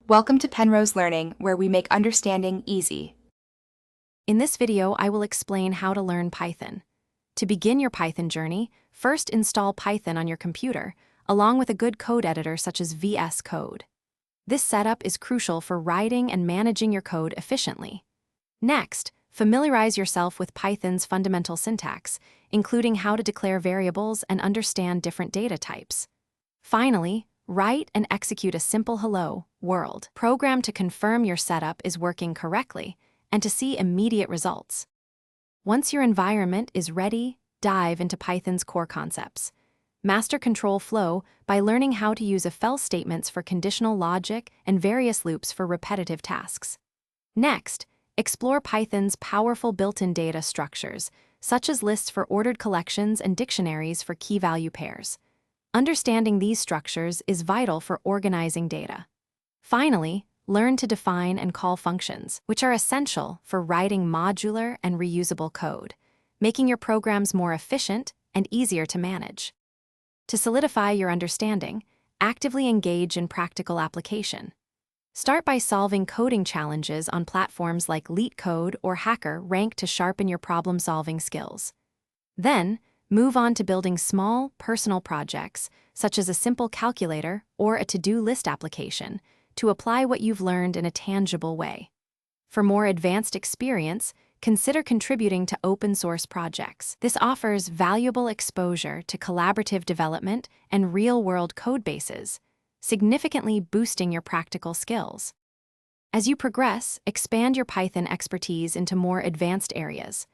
Welcome to Penrose Learning, where we make understanding easy. In this video, I will explain how to learn Python. To begin your Python journey, first install Python on your computer, along with a good code editor such as VS Code. This setup is crucial for writing and managing your code efficiently. Next, familiarize yourself with Python's fundamental syntax, including how to declare variables and understand different data types. Finally, write and execute a simple hello world program to confirm your setup is working correctly and to see immediate results. Once your environment is ready, dive into Python's core concepts. Master control flow by learning how to use if-else statements for conditional logic and various loops for repetitive tasks. Next, explore Python's powerful built-in data structures, such as lists for ordered collections and dictionaries for key-value pairs. Understanding these structures is vital for organizing data. Finally, learn to define and call functions, which are essential for writing modular and reusable code, making your programs more efficient and easier to manage. To solidify your understanding, actively engage in practical application. Start by solving coding challenges on platforms like LeetCode or HackerRank to sharpen your problem-solving skills. Then, move on to building small, personal projects, such as a simple calculator or a to-do list application, to apply what you've learned in a tangible way. For more advanced experience, consider contributing to open-source projects. This offers valuable exposure to collaborative development and real-world code bases, significantly boosting your practical skills. As you progress, expand your Python expertise into more advanced areas.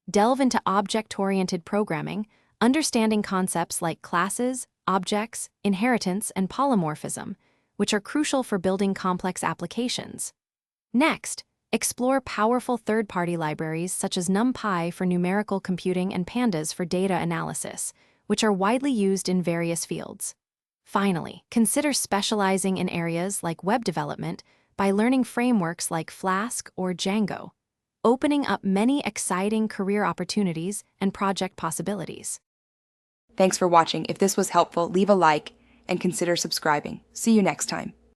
Delve into object-oriented programming, understanding concepts like classes, objects, inheritance, and polymorphism, which are crucial for building complex applications. Next, explore powerful third-party libraries such as NumPy for numerical computing and Pandas for data analysis, which are widely used in various fields. Finally, consider specializing in areas like web development by learning frameworks like Flask or Django, opening up many exciting career opportunities and project possibilities. Thanks for watching. If this was helpful, leave a like and consider subscribing. See you next time.